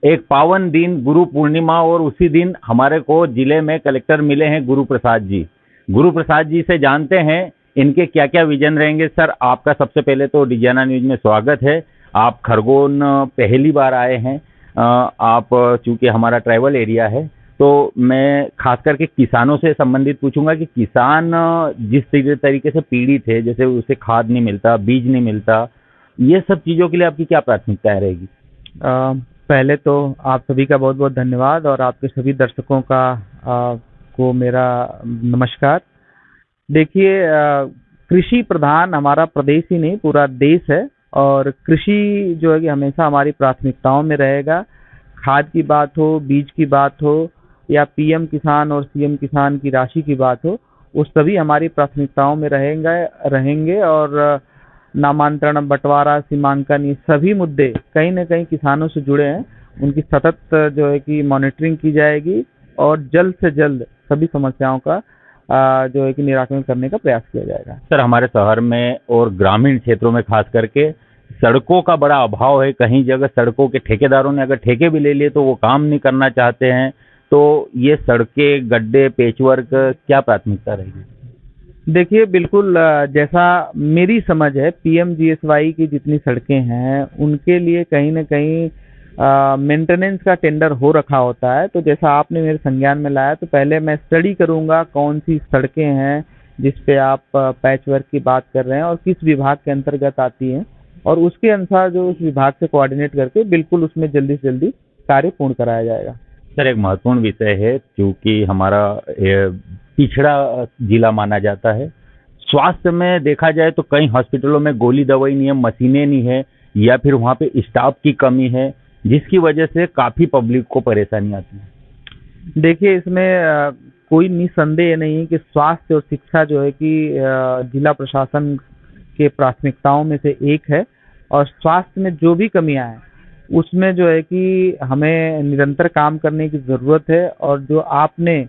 एक पावन दिन गुरु पूर्णिमा, और उसी दिन हमारे को जिले में कलेक्टर मिले हैं गुरु प्रसाद जी। गुरु प्रसाद जी से जानते हैं इनके क्या क्या विजन रहेंगे। सर, आपका सबसे पहले तो डिजाना न्यूज में स्वागत है। आप खरगोन पहली बार आए हैं। आप चूंकि हमारा ट्राइबल एरिया है, तो मैं खास करके किसानों से संबंधित पूछूंगा कि किसान जिस तरीके से पीड़ित है, जैसे उसे खाद नहीं मिलता, बीज नहीं मिलता, ये सब चीजों के लिए आपकी क्या प्राथमिकता रहेगी? पहले तो आप सभी का बहुत बहुत धन्यवाद और आपके सभी दर्शकों का को मेरा नमस्कार। देखिए, कृषि प्रधान हमारा प्रदेश ही नहीं पूरा देश है, और कृषि जो है कि हमेशा हमारी प्राथमिकताओं में रहेगा। खाद की बात हो, बीज की बात हो, या पीएम किसान और सीएम किसान की राशि की बात हो, वो सभी हमारी प्राथमिकताओं में रहेंगे। और नामांतरण, बंटवारा, सीमांकन, ये सभी मुद्दे कहीं न कहीं किसानों से जुड़े हैं। उनकी सतत जो है कि मॉनिटरिंग की जाएगी और जल्द से जल्द सभी समस्याओं का जो है कि निराकरण करने का प्रयास किया जाएगा। सर, हमारे शहर में और ग्रामीण क्षेत्रों में खास करके सड़कों का बड़ा अभाव है। कहीं जगह सड़कों के ठेकेदारों ने अगर ठेके भी ले लिए तो वो काम नहीं करना चाहते हैं। तो ये सड़कें, गड्ढे, पेचवर्क, क्या प्राथमिकता रहेगी? देखिए, बिल्कुल जैसा मेरी समझ है, पीएमजीएसवाई की जितनी सड़कें हैं उनके लिए कहीं न कहीं मेंटेनेंस का टेंडर हो रखा होता है। तो जैसा आपने मेरे संज्ञान में लाया, तो पहले मैं स्टडी करूंगा कौन सी सड़कें हैं जिस पे आप पैच वर्क की बात कर रहे हैं और किस विभाग के अंतर्गत आती हैं, और उसके अनुसार जो उस विभाग से कोऑर्डिनेट करके बिल्कुल उसमें जल्दी से जल्दी कार्य पूर्ण कराया जाएगा। सर, एक महत्वपूर्ण विषय है, क्योंकि हमारा पिछड़ा जिला माना जाता है। स्वास्थ्य में देखा जाए तो कई हॉस्पिटलों में गोली दवाई नहीं है, मशीनें नहीं है, या फिर वहाँ पे स्टाफ की कमी है, जिसकी वजह से काफी पब्लिक को परेशानी आती है। देखिए, इसमें कोई निसंदेह नहीं है कि स्वास्थ्य और शिक्षा जो है कि जिला प्रशासन के प्राथमिकताओं में से एक है, और स्वास्थ्य में जो भी कमियां हैं उसमें जो है कि हमें निरंतर काम करने की ज़रूरत है। और जो आपने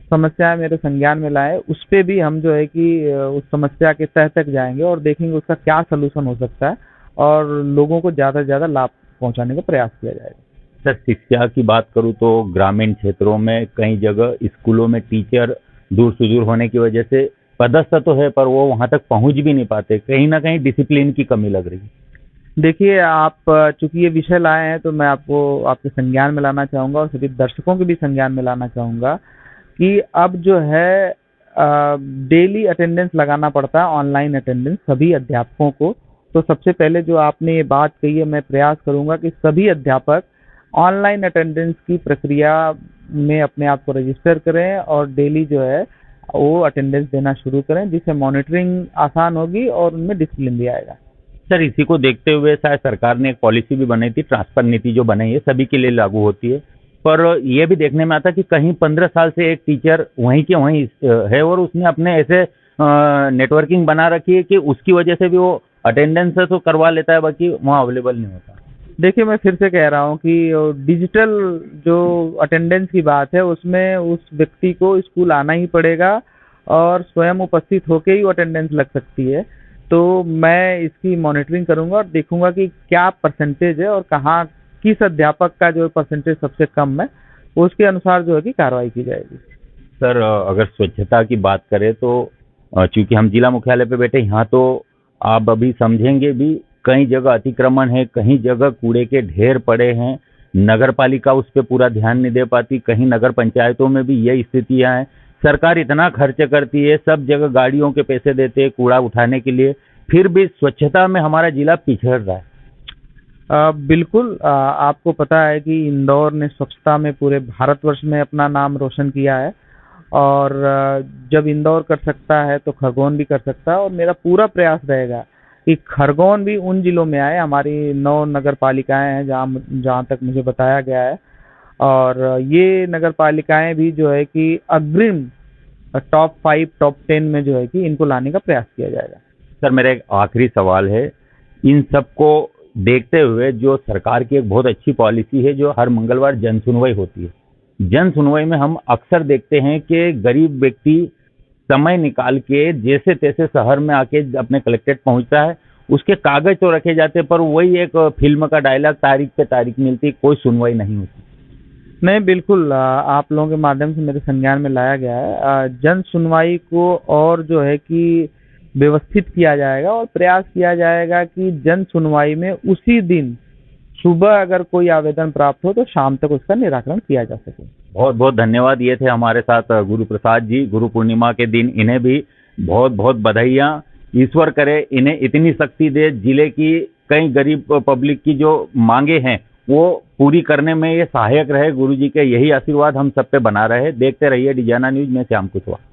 समस्या मेरे संज्ञान में लाए, उस पे भी हम जो है कि उस समस्या के तह तक जाएंगे और देखेंगे उसका क्या सलूशन हो सकता है, और लोगों को ज़्यादा से ज़्यादा लाभ पहुंचाने का प्रयास किया जाएगा। सर, शिक्षा की बात करूँ तो ग्रामीण क्षेत्रों में कई जगह स्कूलों में टीचर दूर सुदूर होने की वजह से पदस्थ तो है, पर वो वहां तक पहुंच भी नहीं पाते। कहीं ना कहीं डिसिप्लिन की कमी लग रही है। देखिए, आप चूंकि ये विषय लाए हैं तो मैं आपको आपके संज्ञान में लाना चाहूँगा और सभी दर्शकों के भी संज्ञान में लाना चाहूँगा कि अब जो है डेली अटेंडेंस लगाना पड़ता है, ऑनलाइन अटेंडेंस सभी अध्यापकों को। तो सबसे पहले जो आपने ये बात कही है, मैं प्रयास करूंगा कि सभी अध्यापक ऑनलाइन अटेंडेंस की प्रक्रिया में अपने आप को रजिस्टर करें और डेली जो है वो अटेंडेंस देना शुरू करें, जिससे मॉनिटरिंग आसान होगी और उनमें डिसिप्लिन भी आएगा। सर, इसी को देखते हुए शायद सरकार ने एक पॉलिसी भी बनाई थी, ट्रांसफर नीति जो बनाई है सभी के लिए लागू होती है। पर यह भी देखने में आता कि कहीं 15 साल से एक टीचर वहीं के वहीं है और उसने अपने ऐसे नेटवर्किंग बना रखी है कि उसकी वजह से भी वो अटेंडेंस तो करवा लेता है, बाकी वहाँ अवेलेबल नहीं होता। देखिए, मैं फिर से कह रहा हूँ कि डिजिटल जो अटेंडेंस की बात है उसमें उस व्यक्ति को स्कूल आना ही पड़ेगा और स्वयं उपस्थित होकर ही वो अटेंडेंस लग सकती है। तो मैं इसकी मॉनिटरिंग करूंगा और देखूंगा कि क्या परसेंटेज है और कहाँ किस अध्यापक का जो परसेंटेज सबसे कम है, उसके अनुसार जो है कि कार्रवाई की जाएगी। सर, अगर स्वच्छता की बात करें तो चूंकि हम जिला मुख्यालय पे बैठे, यहाँ तो आप अभी समझेंगे भी, कई जगह अतिक्रमण है, कहीं जगह कूड़े के ढेर पड़े हैं। नगर पालिका उस पर पूरा ध्यान नहीं दे पाती, कहीं नगर पंचायतों में भी यही स्थितियां हैं। सरकार इतना खर्च करती है, सब जगह गाड़ियों के पैसे देते हैं कूड़ा उठाने के लिए, फिर भी स्वच्छता में हमारा जिला पिछड़ रहा है। बिल्कुल, आपको पता है कि इंदौर ने स्वच्छता में पूरे भारतवर्ष में अपना नाम रोशन किया है, और जब इंदौर कर सकता है तो खरगोन भी कर सकता है। और मेरा पूरा प्रयास रहेगा कि खरगोन भी उन जिलों में आए। हमारी 9 नगर पालिकाएं हैं जहाँ तक मुझे बताया गया है, और ये नगर पालिकाएं भी जो है कि अग्रिम टॉप 5 टॉप 10 में जो है कि इनको लाने का प्रयास किया जाएगा। सर, मेरा एक आखिरी सवाल है, इन सबको देखते हुए जो सरकार की एक बहुत अच्छी पॉलिसी है, जो हर मंगलवार जन सुनवाई होती है, जन सुनवाई में हम अक्सर देखते हैं कि गरीब व्यक्ति समय निकाल के जैसे तैसे शहर में आके अपने कलेक्ट्रेट पहुंचता है उसके कागज तो रखे जाते, पर वही एक फिल्म का डायलॉग, तारीख पे तारीख मिलती, कोई सुनवाई नहीं होती। नहीं, बिल्कुल आप लोगों के माध्यम से मेरे संज्ञान में लाया गया है। जन सुनवाई को और जो है कि व्यवस्थित किया जाएगा और प्रयास किया जाएगा कि जन सुनवाई में उसी दिन सुबह अगर कोई आवेदन प्राप्त हो तो शाम तक उसका निराकरण किया जा सके। बहुत बहुत धन्यवाद। ये थे हमारे साथ गुरु प्रसाद जी। गुरु पूर्णिमा के दिन इन्हें भी बहुत बहुत बधाइयाँ। ईश्वर करे इन्हें इतनी शक्ति दे, जिले की कई गरीब पब्लिक की जो मांगे हैं वो पूरी करने में ये सहायक रहे। गुरु जी के यही आशीर्वाद हम सब पे बना रहे। देखते रहिए डिजाना न्यूज में श्याम कुशवाहा।